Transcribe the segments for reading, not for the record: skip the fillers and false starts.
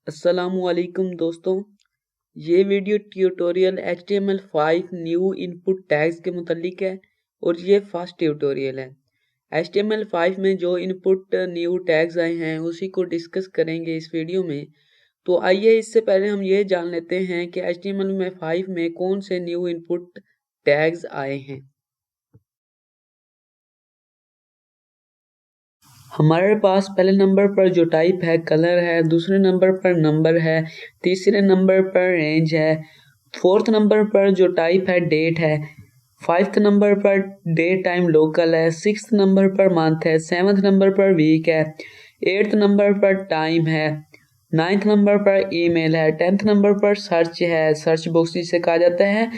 अस्सलामुअलैकुम दोस्तों, ये video tutorial HTML5 new input tags के मुतालिक है और ये फर्स्ट ट्यूटोरियल है। HTML5 में जो इनपुट न्यू टैग्स आए हैं उसी को डिस्कस करेंगे इस वीडियो में। तो आइए इससे पहले हम ये जान लेते हैं कि HTML5 में कौन से न्यू इनपुट टैग्स आए हैं। हमारे पास पहले नंबर पर जो टाइप है कलर है, दूसरे नंबर पर नंबर है, तीसरे नंबर पर रेंज है, फोर्थ नंबर पर जो टाइप है डेट है, फाइव्थ नंबर पर डे टाइम लोकल है, सिक्स्थ नंबर पर मंथ है, सेवन्थ नंबर पर वीक है, एट्थ नंबर पर टाइम है, नाइन्थ नंबर पर ईमेल है, टेंथ नंबर पर सर्च है, सर्च बॉक्स जिसे कहा जाता है।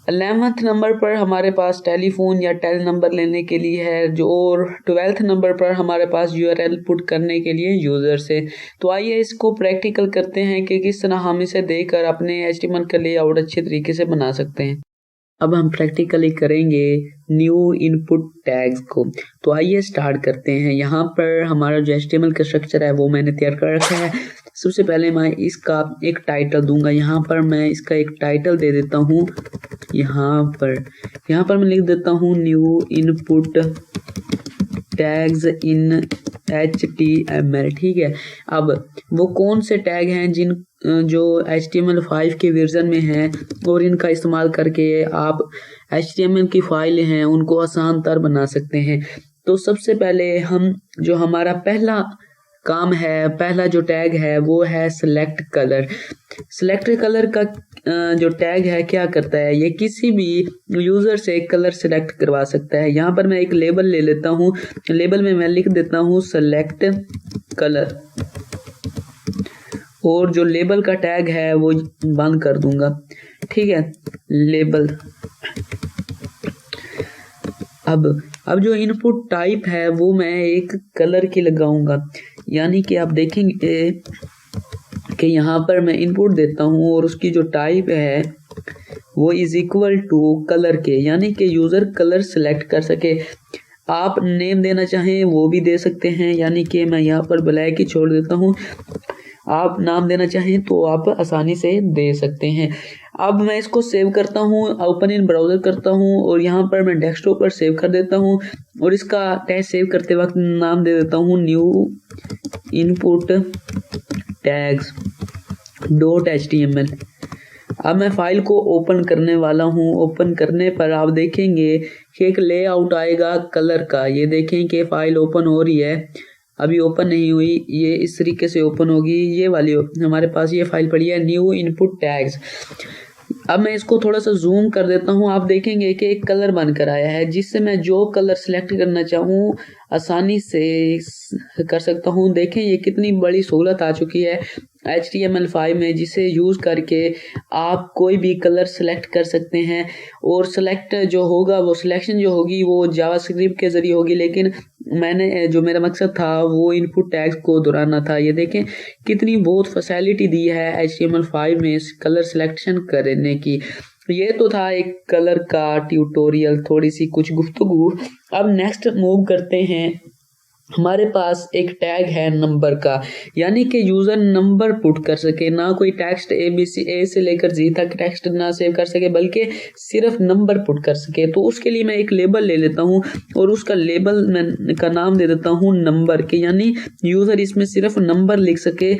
11th नंबर पर हमारे पास टेलीफोन या टेल नंबर लेने के लिए है जो, और 12th नंबर पर हमारे पास URL पुट करने के लिए यूज़र से। तो आइए इसको प्रैक्टिकल करते हैं कि किस तरह हम इसे देखकर अपने HTML का लेआउट अच्छे तरीके से बना सकते हैं। अब हम प्रैक्टिकली करेंगे न्यू इनपुट टैग्स को। तो आइए स्टार्ट करते हैं। यहाँ पर हमारा जो HTML का स्ट्रक्चर है वो मैंने तैयार कर रखा है। सबसे पहले मैं इसका एक टाइटल दूंगा। यहाँ पर मैं इसका एक टाइटल दे देता हूँ। यहाँ पर मैं लिख देता हूँ न्यू इनपुट टैग्स इन HTML। ठीक है। अब वो कौन से टैग हैं जो HTML5 के वर्जन में हैं और इनका इस्तेमाल करके आप HTML की फाइल हैं उनको आसान तर बना सकते हैं। तो सबसे पहले हम जो हमारा पहला काम है, पहला जो टैग है वो है सिलेक्ट कलर। सिलेक्ट कलर का जो टैग है क्या करता है, ये किसी भी यूजर से एक कलर सिलेक्ट करवा सकता है। यहाँ पर मैं एक लेबल ले लेता हूँ। लेबल में मैं लिख देता हूँ सिलेक्ट कलर और जो लेबल का टैग है वो बंद कर दूंगा। ठीक है, लेबल। अब जो इनपुट टाइप है वो मैं एक कलर की लगाऊंगा। यानी कि आप देखेंगे कि यहाँ पर मैं इनपुट देता हूँ और उसकी जो टाइप है वो इज इक्वल टू कलर के, यानी कि यूजर कलर सिलेक्ट कर सके। आप नेम देना चाहें वो भी दे सकते हैं, यानी कि मैं यहाँ पर ब्लैक ही छोड़ देता हूँ। आप नाम देना चाहें तो आप आसानी से दे सकते हैं। अब मैं इसको सेव करता हूँ, ओपन इन ब्राउज़र करता हूँ और यहाँ पर मैं डेस्कटॉप पर सेव कर देता हूँ और इसका टैग सेव करते वक्त नाम दे देता हूँ न्यू इनपुट टैग्स .html। अब मैं फाइल को ओपन करने वाला हूँ। ओपन करने पर आप देखेंगे कि एक लेआउट आएगा कलर का। ये देखें कि फाइल ओपन हो रही है, अभी ओपन नहीं हुई, ये इस तरीके से ओपन होगी। ये वाली हमारे पास ये फाइल पड़ी है न्यू इनपुट टैग्स। अब मैं इसको थोड़ा सा जूम कर देता हूँ। आप देखेंगे कि एक कलर बनकर आया है जिससे मैं जो कलर सिलेक्ट करना चाहूँ आसानी से कर सकता हूँ। देखें ये कितनी बड़ी सहूलत आ चुकी है HTML5 में, जिसे यूज़ करके आप कोई भी कलर सेलेक्ट कर सकते हैं और सेलेक्ट जो होगा वो सिलेक्शन जो होगी वो जावास्क्रिप्ट के ज़रिए होगी। लेकिन मैंने जो मेरा मकसद था वो इनपुट टैग्स को दोहराना था। ये देखें कितनी बहुत फैसिलिटी दी है HTML5 में कलर सिलेक्शन करने की। ये तो था एक कलर का ट्यूटोरियल, थोड़ी सी कुछ गुफ्तगू। अब नेक्स्ट मूव करते हैं। हमारे पास एक टैग है नंबर का, यानी कि यूजर नंबर पुट कर सके, ना कोई टेक्स्ट ABC A से लेकर Z तक टेक्स्ट ना सेव कर सके बल्कि सिर्फ नंबर पुट कर सके। तो उसके लिए मैं एक लेबल ले लेता हूँ और उसका लेबल में का नाम दे देता हूँ नंबर के, यानी यूजर इसमें सिर्फ नंबर लिख सके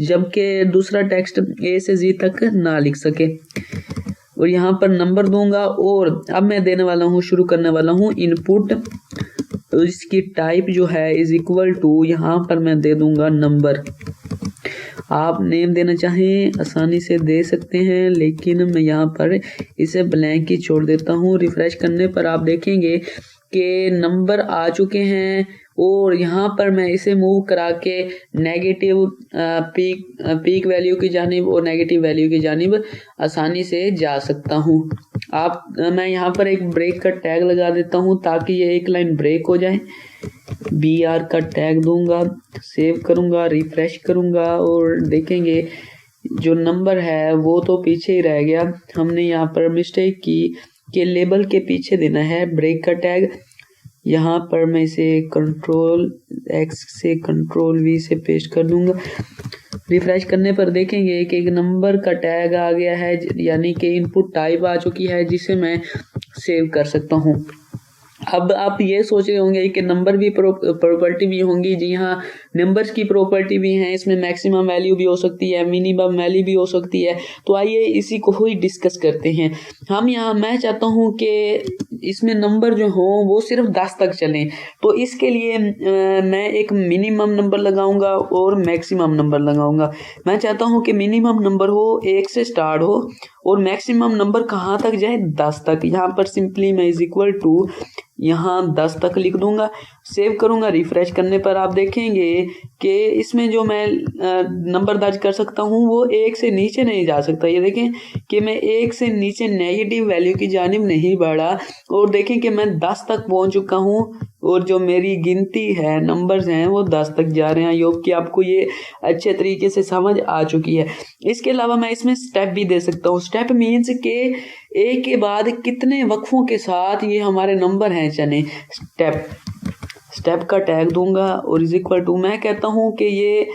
जबकि दूसरा टेक्स्ट A से Z तक ना लिख सके। और यहाँ पर नंबर दूंगा और अब मैं देने वाला हूँ, शुरू करने वाला हूँ इनपुट। तो इसकी टाइप जो है इज इक्वल टू, यहाँ पर मैं दे दूंगा नंबर। आप नेम देना चाहें आसानी से दे सकते हैं, लेकिन मैं यहाँ पर इसे ब्लैंक ही छोड़ देता हूँ। रिफ्रेश करने पर आप देखेंगे कि नंबर आ चुके हैं और यहाँ पर मैं इसे मूव करा के नेगेटिव पीक वैल्यू की जानिब और नेगेटिव वैल्यू की जानिब आसानी से जा सकता हूँ। मैं यहाँ पर एक ब्रेक का टैग लगा देता हूँ ताकि ये एक लाइन ब्रेक हो जाए। BR का टैग दूंगा, सेव करूँगा, रिफ्रेश करूँगा और देखेंगे जो नंबर है वो तो पीछे ही रह गया। हमने यहाँ पर मिस्टेक की कि लेबल के पीछे देना है ब्रेक का टैग। यहाँ पर मैं इसे Ctrl X से Ctrl V से पेस्ट कर दूंगा। रिफ्रेश करने पर देखेंगे कि एक नंबर का टैग आ गया है, यानी कि इनपुट टाइप आ चुकी है जिसे मैं सेव कर सकता हूँ। अब आप ये सोच रहे होंगे कि नंबर भी प्रॉपर्टी भी होंगी। जी हाँ, नंबर्स की प्रॉपर्टी भी हैं, इसमें मैक्सिमम वैल्यू भी हो सकती है, मिनिमम वैल्यू भी हो सकती है। तो आइए इसी को ही डिस्कस करते हैं। मैं चाहता हूँ कि इसमें नंबर जो हो वो सिर्फ 10 तक चलें, तो इसके लिए मैं एक मिनिमम नंबर लगाऊंगा और मैक्सिमम नंबर लगाऊंगा। मैं चाहता हूँ कि मिनिमम नंबर हो 1 से स्टार्ट हो और मैक्सिमम नंबर कहाँ तक जाए, 10 तक। यहाँ पर सिंपली मैं इज इक्वल टू यहाँ 10 तक लिख दूंगा, सेव करूंगा। रिफ्रेश करने पर आप देखेंगे कि इसमें जो मैं नंबर दर्ज कर सकता हूँ वो 1 से नीचे नहीं जा सकता। ये देखें कि मैं 1 से नीचे नेगेटिव वैल्यू की जानिब नहीं बढ़ा, और देखें कि मैं 10 तक पहुंच चुका हूँ और जो मेरी गिनती है, नंबर्स हैं, वो 10 तक जा रहे हैं। आई होप कि आपको ये अच्छे तरीके से समझ आ चुकी है। इसके अलावा मैं इसमें स्टेप भी दे सकता हूँ। स्टेप मीन्स के एक के बाद कितने वक्फों के साथ ये हमारे नंबर हैं चले। स्टेप का टैग दूंगा और इज इक्वल टू, मैं कहता हूँ कि ये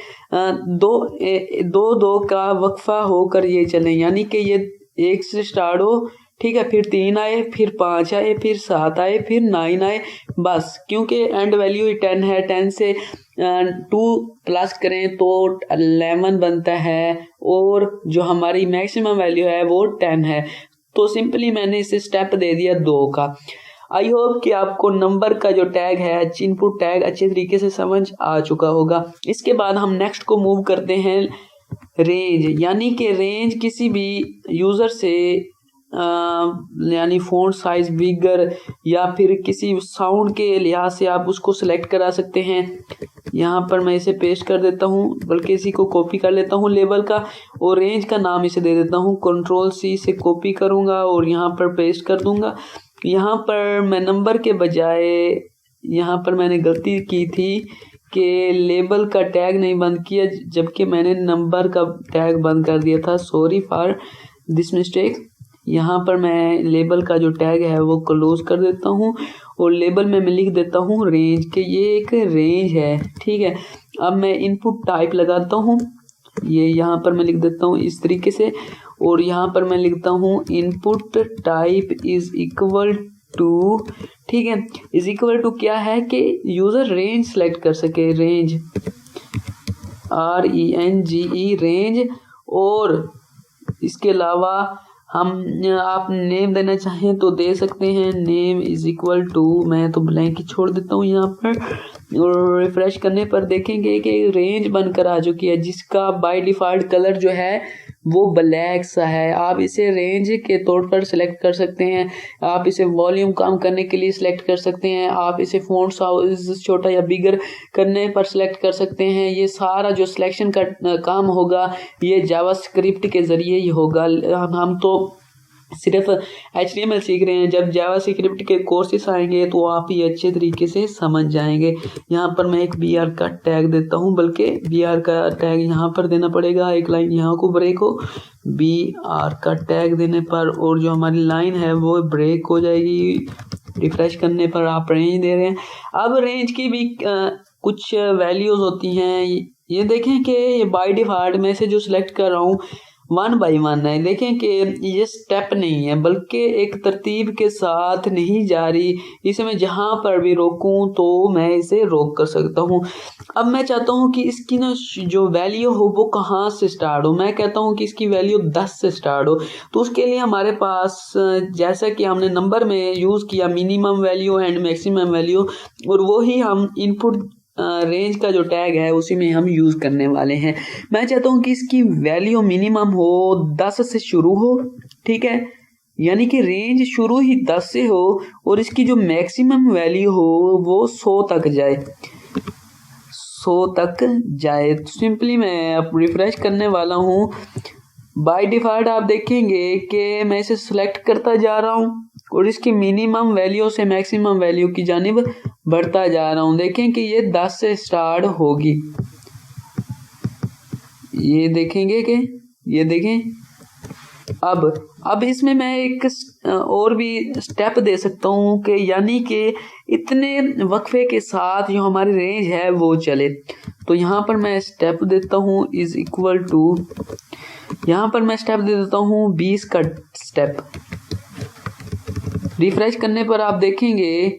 दो का वक्फा होकर ये चले, यानी कि ये 1 से स्टार्ट हो, ठीक है, फिर 3 आए, फिर 5 आए, फिर 7 आए, फिर 9 आए, बस। क्योंकि एंड वैल्यू 10 है, 10 से 2 प्लस करें तो 11 बनता है, और जो हमारी मैक्सिमम वैल्यू है वो 10 है। तो सिंपली मैंने इसे स्टेप दे दिया 2 का। आई होप कि आपको नंबर का जो टैग है, इनपुट टैग, अच्छे तरीके से समझ आ चुका होगा। इसके बाद हम नेक्स्ट को मूव करते हैं रेंज, यानी कि रेंज किसी भी यूज़र से यानी फ़ॉन्ट साइज बिगर या फिर किसी साउंड के लिहाज से आप उसको सिलेक्ट करा सकते हैं। यहाँ पर मैं इसे पेस्ट कर देता हूँ, बल्कि इसी को कॉपी कर लेता हूँ लेबल का, और रेंज का नाम इसे दे देता हूँ। Ctrl+C से कॉपी करूँगा और यहाँ पर पेस्ट कर दूँगा। यहाँ पर मैं नंबर के बजाय, यहाँ पर मैंने गलती की थी कि लेबल का टैग नहीं बंद किया, जबकि मैंने नंबर का टैग बंद कर दिया था। Sorry for this mistake. यहाँ पर मैं लेबल का जो टैग है वो क्लोज कर देता हूँ और लेबल में मैं लिख देता हूँ रेंज, के ये एक रेंज है, ठीक है। अब मैं इनपुट टाइप लगाता हूँ, ये यहाँ पर मैं लिख देता हूँ इस तरीके से, और यहाँ पर मैं लिखता हूँ input type is equal to, ठीक है, इज इक्वल टू क्या है कि यूज़र रेंज सेलेक्ट कर सके, रेंज RENGE रेंज। और इसके अलावा आप नेम देना चाहें तो दे सकते हैं, नेम इज इक्वल टू, मैं तो ब्लैंक ही छोड़ देता हूँ यहाँ पर। और रिफ्रेश करने पर देखेंगे कि रेंज बनकर आ चुकी है, जिसका बाय डिफ़ॉल्ट कलर जो है वो ब्लैक सा है। आप इसे रेंज के तौर पर सिलेक्ट कर सकते हैं, आप इसे वॉल्यूम कम करने के लिए सिलेक्ट कर सकते हैं, आप इसे फ़ॉन्ट साइज छोटा या बिगर करने पर सिलेक्ट कर सकते हैं। ये सारा जो सिलेक्शन का काम होगा ये जावास्क्रिप्ट के ज़रिए ही होगा। हम तो सिर्फ HTML सीख रहे हैं, जब जावास्क्रिप्ट के कोर्सेस आएंगे तो आप ये अच्छे तरीके से समझ जाएंगे। यहाँ पर मैं एक BR का टैग देता हूँ, बल्कि BR का टैग यहाँ पर देना पड़ेगा, एक लाइन यहाँ को ब्रेक हो, BR का टैग देने पर, और जो हमारी लाइन है वो ब्रेक हो जाएगी। रिफ्रेश करने पर आप रेंज दे रहे हैं। अब रेंज की भी कुछ वैल्यूज़ होती हैं। ये देखें कि ये बाय डिफ़ॉल्ट में से जो सिलेक्ट कर रहा हूँ 1 by 1 है। देखें कि ये स्टेप नहीं है, बल्कि एक तरतीब के साथ नहीं जा रही। इसे मैं जहाँ पर भी रोकूं तो मैं इसे रोक कर सकता हूँ। अब मैं चाहता हूँ कि इसकी ना जो वैल्यू हो वो कहाँ से स्टार्ट हो। मैं कहता हूँ कि इसकी वैल्यू 10 से स्टार्ट हो। तो उसके लिए हमारे पास, जैसा कि हमने नंबर में यूज़ किया, minimum value and maximum value, और वो ही हम इनपुट रेंज का जो टैग है उसी में हम यूज़ करने वाले हैं। मैं चाहता हूँ कि इसकी वैल्यू मिनिमम हो 10 से शुरू हो, ठीक है, यानी कि रेंज शुरू ही 10 से हो, और इसकी जो मैक्सिमम वैल्यू हो वो 100 तक जाए, 100 तक जाए। तो सिंपली मैं अब रिफ्रेश करने वाला हूँ। बाय डिफ़ॉल्ट आप देखेंगे कि मैं इसे सेलेक्ट करता जा रहा हूँ और इसकी मिनिमम वैल्यू से मैक्सिमम वैल्यू की जानिब बढ़ता जा रहा हूँ। देखें कि ये 10 से स्टार्ट होगी, ये देखेंगे कि ये देखें। अब इसमें मैं एक और भी स्टेप दे सकता हूँ कि यानी कि इतने वक्फे के साथ जो हमारी रेंज है वो चले। तो यहाँ पर मैं स्टेप देता हूँ इज इक्वल टू, यहाँ पर मैं स्टेप दे देता हूँ 20 का स्टेप। रिफ्रेश करने पर आप देखेंगे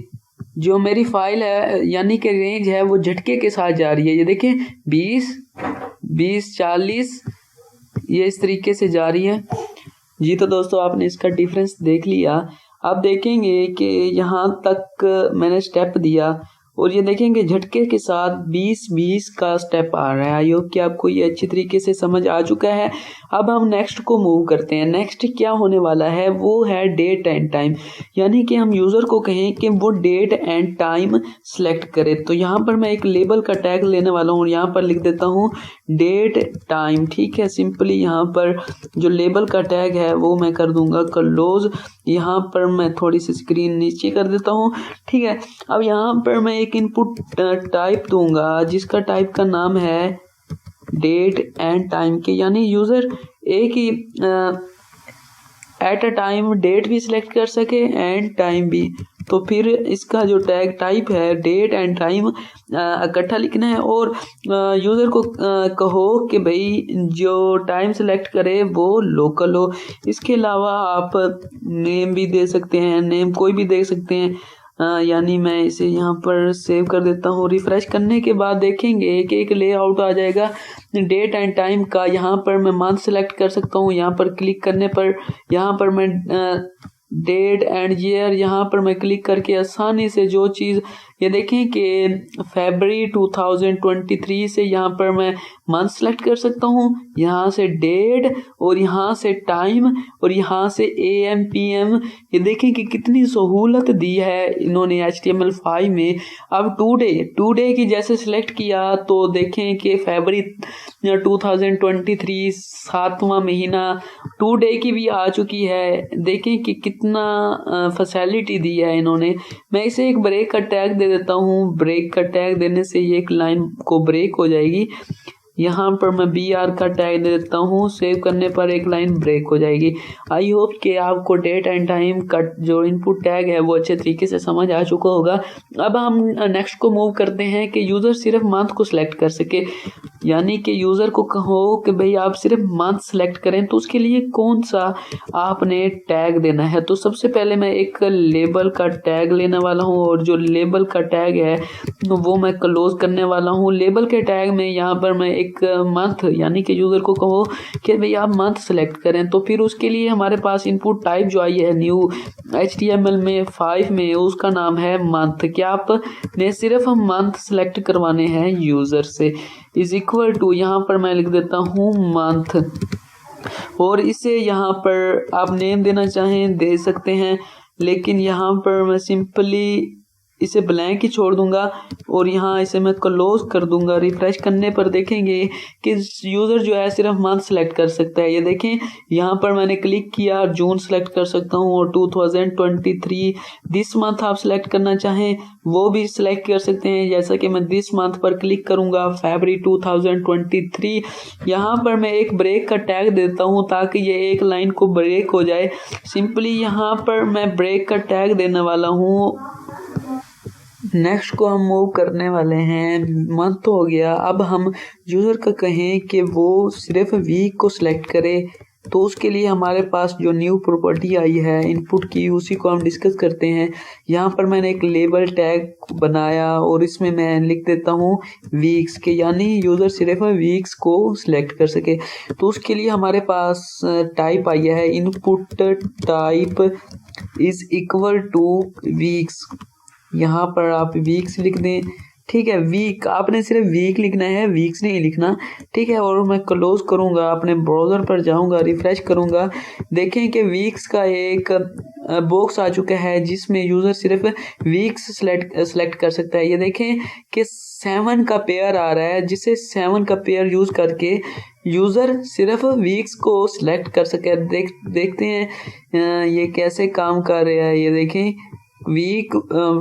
जो मेरी फाइल है यानी कि रेंज है वो झटके के साथ जा रही है। ये देखें 20, 20, 40 ये इस तरीके से जा रही है जी। तो दोस्तों आपने इसका डिफरेंस देख लिया। आप देखेंगे कि यहाँ तक मैंने स्टेप दिया और ये देखेंगे झटके के साथ 20-20 का स्टेप आ रहा है। आई होप कि आपको ये अच्छी तरीके से समझ आ चुका है। अब हम नेक्स्ट को मूव करते हैं। नेक्स्ट क्या होने वाला है वो है डेट एंड टाइम, यानी कि हम यूज़र को कहें कि वो डेट एंड टाइम सेलेक्ट करे। तो यहाँ पर मैं एक लेबल का टैग लेने वाला हूँ और यहाँ पर लिख देता हूँ डेट टाइम। ठीक है, सिंपली यहाँ पर जो लेबल का टैग है वो मैं कर दूंगा क्लोज। यहाँ पर मैं थोड़ी सी स्क्रीन नीचे कर देता हूँ। ठीक है, अब यहाँ पर मैं एक इनपुट टाइप दूंगा जिसका टाइप का नाम है डेट एंड टाइम के, यानी यूज़र एक ही एट अ टाइम डेट भी सिलेक्ट कर सके एंड टाइम भी। तो फिर इसका जो टैग टाइप है डेट एंड टाइम इकट्ठा लिखना है और यूज़र को कहो कि भाई जो टाइम सेलेक्ट करे वो लोकल हो। इसके अलावा आप नेम भी दे सकते हैं, नेम कोई भी दे सकते हैं। यानी मैं इसे यहाँ पर सेव कर देता हूँ। रिफ्रेश करने के बाद देखेंगे कि एक लेआउट आ जाएगा डेट एंड टाइम का। यहाँ पर मैं मंथ सेलेक्ट कर सकता हूँ। यहाँ पर क्लिक करने पर यहाँ पर मैं डेट एंड ईयर यहाँ पर मैं क्लिक करके आसानी से जो चीज़ ये देखें कि फरवरी 2023 से यहाँ पर मैं मंथ सेलेक्ट कर सकता हूँ, यहाँ से डेट और यहाँ से टाइम और यहाँ से AM PM। ये देखें कि कितनी सहूलत दी है इन्होंने HTML5 में। अब टुडे की जैसे सेलेक्ट किया तो देखें कि फरवरी 2023 7वां महीना टुडे की भी आ चुकी है। देखें कि कितना फैसिलिटी दी है इन्होंने। मैं इसे एक ब्रेक का टैग दे देता हूँ। ब्रेक का टैग देने से ये एक लाइन को ब्रेक हो जाएगी। यहाँ पर मैं BR का टैग दे देता हूँ। सेव करने पर एक लाइन ब्रेक हो जाएगी। आई होप कि आपको डेट एंड टाइम का जो इनपुट टैग है वो अच्छे तरीके से समझ आ चुका होगा। अब हम नेक्स्ट को मूव करते हैं कि यूज़र सिर्फ मंथ को सिलेक्ट कर सके, यानी कि यूज़र को कहो कि भाई आप सिर्फ मंथ सेलेक्ट करें तो उसके लिए कौन सा आपने टैग देना है। तो सबसे पहले मैं एक लेबल का टैग लेने वाला हूँ और जो लेबल का टैग है वो मैं क्लोज करने वाला हूँ। लेबल के टैग में यहाँ पर मैं एक मंथ यानी कि यूज़र को कहो कि भाई आप मंथ सेलेक्ट करें। तो फिर उसके लिए हमारे पास इनपुट टाइप जो आई है न्यू HTML में 5 में उसका नाम है मंथ। क्या आपने सिर्फ मंथ सेलेक्ट करवाने हैं यूज़र से। इज इक्वल टू यहाँ पर मैं लिख देता हूँ मंथ और इसे यहाँ पर आप नेम देना चाहें दे सकते हैं, लेकिन यहाँ पर मैं सिंपली इसे ब्लैंक ही छोड़ दूंगा और यहाँ इसे मैं क्लोज कर दूंगा। रिफ्रेश करने पर देखेंगे कि यूज़र जो है सिर्फ मंथ सेलेक्ट कर सकता है। ये देखें यहाँ पर मैंने क्लिक किया, जून सेलेक्ट कर सकता हूँ और 2023 दिस मंथ आप सेलेक्ट करना चाहें वो भी सिलेक्ट कर सकते हैं। जैसा कि मैं दिस मंथ पर क्लिक करूँगा फरवरी 2023, यहाँ पर मैं एक ब्रेक का टैग देता हूँ ताकि ये एक लाइन को ब्रेक हो जाए। सिंपली यहाँ पर मैं ब्रेक का टैग देने वाला हूँ। नेक्स्ट को हम मूव करने वाले हैं। मंथ तो हो गया, अब हम यूज़र का कहें कि वो सिर्फ वीक को सिलेक्ट करे। तो उसके लिए हमारे पास जो न्यू प्रॉपर्टी आई है इनपुट की उसी को हम डिस्कस करते हैं। यहाँ पर मैंने एक लेबल टैग बनाया और इसमें मैं लिख देता हूँ वीक्स के, यानी यूज़र सिर्फ वीक्स को सिलेक्ट कर सके। तो उसके लिए हमारे पास टाइप आई है input type is equal two weeks. यहाँ पर आप वीक्स लिख दें। ठीक है, वीक आपने सिर्फ वीक लिखना है, वीक्स नहीं लिखना। ठीक है, और मैं क्लोज करूँगा, अपने ब्राउज़र पर जाऊँगा, रिफ्रेश करूँगा। देखें कि वीक्स का एक बॉक्स आ चुका है जिसमें यूज़र सिर्फ वीक्स सेलेक्ट कर सकता है। ये देखें कि 7 का पेयर आ रहा है, जिसे 7 का पेयर यूज़ करके यूज़र सिर्फ वीक्स को सिलेक्ट कर सके। देखते हैं ये कैसे काम कर रहा है। ये देखें वीक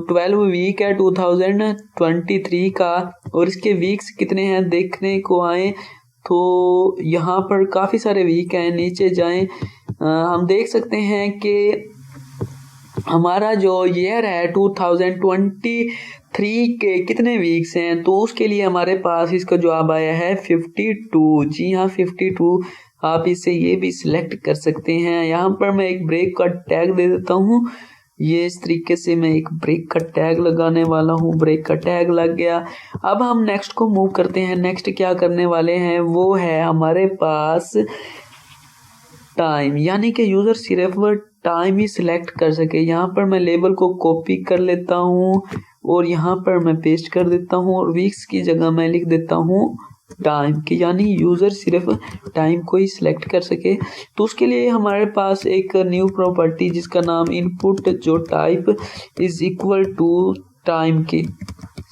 12 वीक है 2023 का और इसके वीक्स कितने हैं देखने को आए तो यहाँ पर काफ़ी सारे वीक हैं। नीचे जाएं, हम देख सकते हैं कि हमारा जो ईयर है 2023 3 के कितने वीक्स हैं, तो उसके लिए हमारे पास इसका जवाब आया है 52। जी हाँ 52। आप इसे ये भी सिलेक्ट कर सकते हैं। यहाँ पर मैं एक ब्रेक का टैग दे देता हूँ। ये इस तरीके से मैं एक ब्रेक का टैग लगाने वाला हूँ। ब्रेक का टैग लग गया। अब हम नेक्स्ट को मूव करते हैं। नेक्स्ट क्या करने वाले हैं, वो है हमारे पास टाइम, यानी कि यूज़र सिर्फ टाइम ही सिलेक्ट कर सके। यहाँ पर मैं लेबल को कॉपी कर लेता हूँ और यहाँ पर मैं पेस्ट कर देता हूँ और वीक्स की जगह मैं लिख देता हूँ टाइम की, यानी यूज़र सिर्फ टाइम को ही सिलेक्ट कर सके। तो उसके लिए हमारे पास एक न्यू प्रॉपर्टी जिसका नाम इनपुट जो type is equal to time के,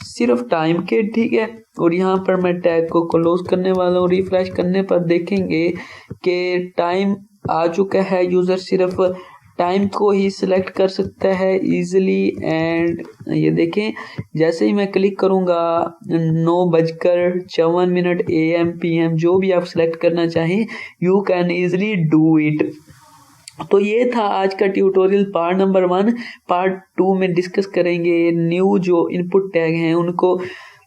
सिर्फ टाइम के, ठीक है। और यहाँ पर मैं टैग को क्लोज करने वाला हूँ। रिफ्रेश करने पर देखेंगे कि टाइम आ चुका है। यूज़र सिर्फ टाइम को ही सिलेक्ट कर सकता है इजीली। एंड ये देखें, जैसे ही मैं क्लिक करूँगा 9:54 AM PM, जो भी आप सिलेक्ट करना चाहें, you can easily do it. तो ये था आज का ट्यूटोरियल पार्ट नंबर 1। पार्ट 2 में डिस्कस करेंगे न्यू जो इनपुट टैग हैं उनको।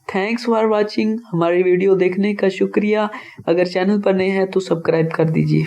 Thanks for watching. हमारी वीडियो देखने का शुक्रिया। अगर चैनल पर नए हैं तो सब्सक्राइब कर दीजिए।